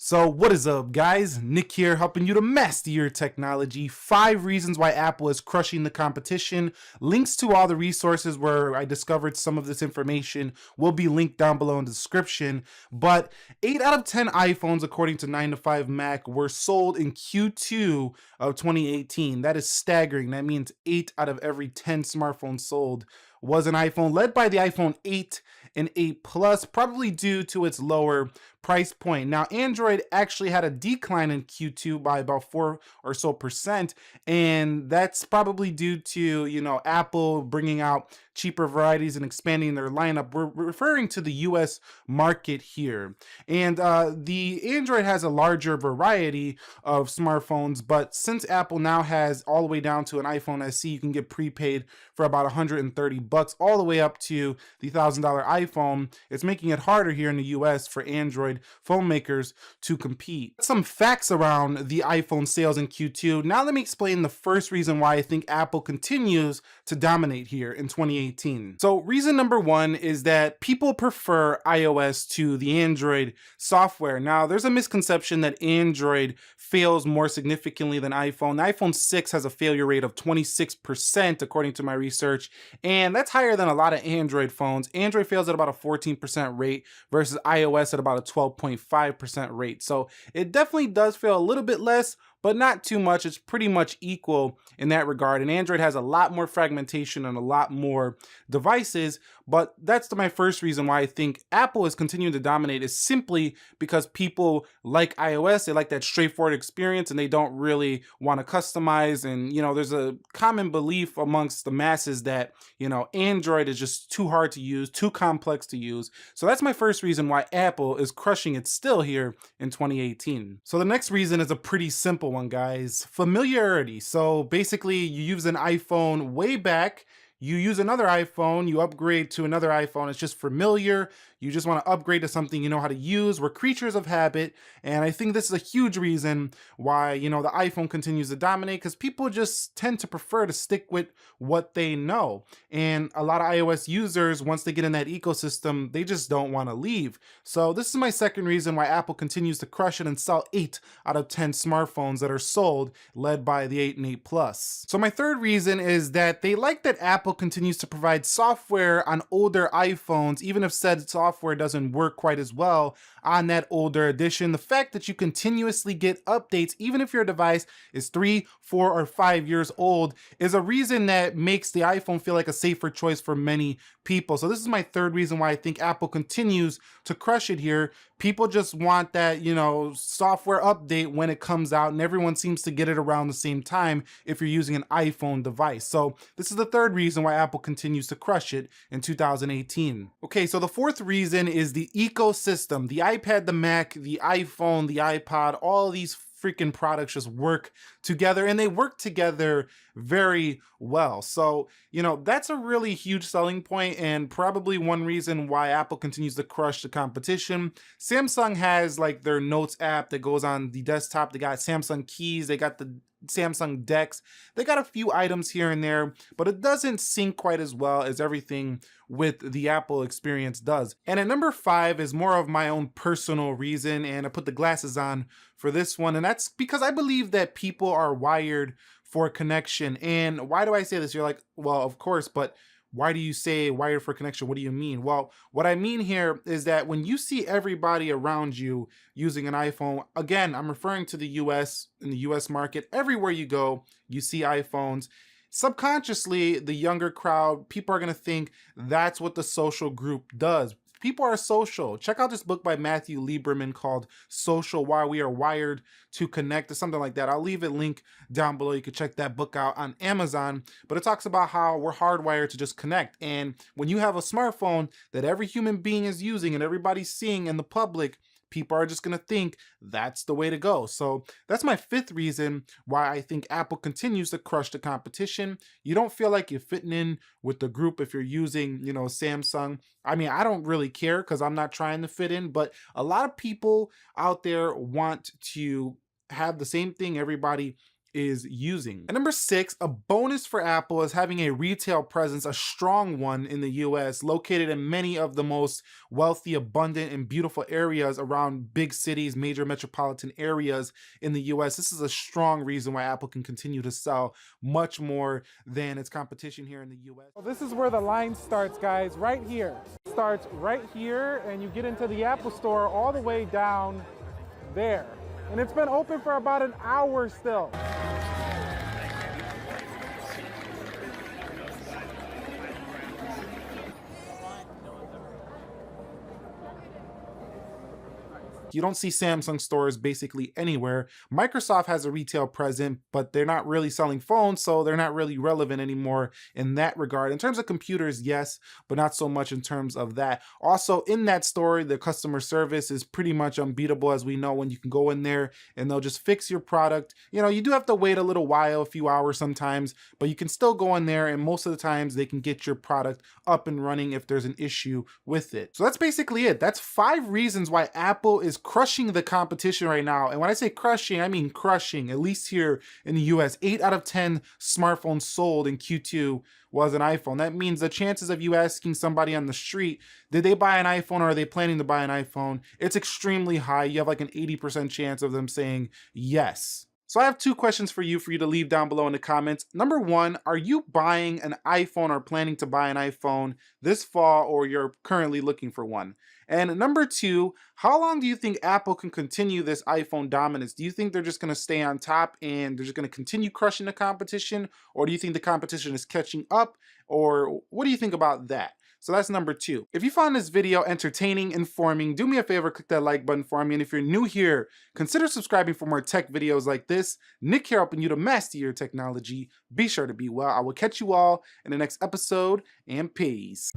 So what is up, guys? Nick here, helping you to master your technology. 5 reasons why Apple is crushing the competition. Links to all the resources where I discovered some of this information will be linked down below in the description. But 8 out of 10 iPhones, according to 9to5Mac, were sold in Q2 of 2018. That is staggering. That means 8 out of every 10 smartphones sold was an iPhone, led by the iPhone 8 and 8 Plus, probably due to its lower price point. Now, Android actually had a decline in Q2 by about 4 or so percent, and that's probably due to, Apple bringing out cheaper varieties and expanding their lineup. We're referring to the US market here. And the Android has a larger variety of smartphones, but since Apple now has all the way down to an iPhone SE, you can get prepaid for about $130 all the way up to the $1,000 iPhone. It's making it harder here in the US for Android phone makers to compete. Some facts around the iPhone sales in Q2. Now let me explain the first reason why I think Apple continues to dominate here in 2018. So reason number 1 is that people prefer iOS to the Android software. Now there's a misconception that Android fails more significantly than iPhone. The iPhone 6 has a failure rate of 26% according to my research, and that's higher than a lot of Android phones. Android fails at about a 14% rate versus iOS at about a 12.5% rate. So it definitely does fail a little bit less, but not too much. It's pretty much equal in that regard. And Android has a lot more fragmentation and a lot more devices. But that's my first reason why I think Apple is continuing to dominate, is simply because people like iOS. They like that straightforward experience and they don't really want to customize. And, there's a common belief amongst the masses that, Android is just too hard to use, too complex to use. So that's my first reason why Apple is crushing it still here in 2018. So the next reason is a pretty simple one, guys. Familiarity. So basically, you use an iPhone way back, you use another iPhone, you upgrade to another iPhone. It's just familiar. You just want to upgrade to something you know how to use. We're creatures of habit. And I think this is a huge reason why, the iPhone continues to dominate, because people just tend to prefer to stick with what they know. And a lot of iOS users, once they get in that ecosystem, they just don't want to leave. So this is my second reason why Apple continues to crush it and sell 8 out of 10 smartphones that are sold, led by the 8 and 8 Plus. So my third reason is that they like that Apple continues to provide software on older iPhones, even if said software doesn't work quite as well on that older edition. The fact that you continuously get updates, even if your device is 3, 4, or 5 years old, is a reason that makes the iPhone feel like a safer choice for many people. So this is my third reason why I think Apple continues to crush it here. People just want that, software update when it comes out, and everyone seems to get it around the same time if you're using an iPhone device. So this is the third reason why Apple continues to crush it in 2018. Okay, so the fourth reason is the ecosystem. The iPad, the Mac, the iPhone, the iPod, all these freaking products just work together, and they work together very well. So, that's a really huge selling point, and probably one reason why Apple continues to crush the competition. Samsung has like their Notes app that goes on the desktop. They got Samsung Keys, they got the Samsung Dex. They got a few items here and there, but it doesn't sync quite as well as everything with the Apple experience does. And at number 5 is more of my own personal reason, and I put the glasses on for this one, and that's because I believe that people are wired for connection. And why do I say this? You're like, well, of course, but why do you say wired for connection? What do you mean? Well, what I mean here is that when you see everybody around you using an iPhone, again, I'm referring to the US, in the US market, everywhere you go, you see iPhones. Subconsciously, the younger crowd, people are going to think that's what the social group does. People are social. Check out this book by Matthew Lieberman called Social: Why We Are Wired to Connect, or something like that. I'll leave a link down below. You can check that book out on Amazon. But it talks about how we're hardwired to just connect. And when you have a smartphone that every human being is using and everybody's seeing in the public, people are just going to think that's the way to go. So that's my 5th reason why I think Apple continues to crush the competition. You don't feel like you're fitting in with the group if you're using, Samsung. I mean, I don't really care because I'm not trying to fit in, but a lot of people out there want to have the same thing everybody is using. And number 6, a bonus for Apple is having a retail presence, a strong one in the US, located in many of the most wealthy, abundant, and beautiful areas around big cities, major metropolitan areas in the US. This is a strong reason why Apple can continue to sell much more than its competition here in the US. Well, this is where the line starts, guys, right here. It starts right here, and you get into the Apple Store all the way down there. And it's been open for about an hour still. You don't see Samsung stores basically anywhere. Microsoft has a retail presence, but they're not really selling phones, so they're not really relevant anymore in that regard. In terms of computers, yes, but not so much in terms of that. Also, in that store, the customer service is pretty much unbeatable, as we know, when you can go in there and they'll just fix your product. You know, you do have to wait a little while, a few hours sometimes, but you can still go in there, and most of the times they can get your product up and running if there's an issue with it. So that's basically it. That's 5 reasons why Apple is crushing the competition right now. And when I say crushing, I mean crushing, at least here in the US. 8 out of 10 smartphones sold in Q2 was an iPhone. That means the chances of you asking somebody on the street, did they buy an iPhone or are they planning to buy an iPhone? It's extremely high. You have like an 80% chance of them saying yes. So I have 2 questions for you to leave down below in the comments. Number 1, are you buying an iPhone or planning to buy an iPhone this fall, or you're currently looking for one? And number 2, how long do you think Apple can continue this iPhone dominance? Do you think they're just going to stay on top and they're just going to continue crushing the competition? Or do you think the competition is catching up? Or what do you think about that? So that's number 2. If you found this video entertaining, informing, do me a favor, click that like button for me. And if you're new here, consider subscribing for more tech videos like this. Nick here, helping you to master your technology. Be sure to be well. I will catch you all in the next episode, and peace.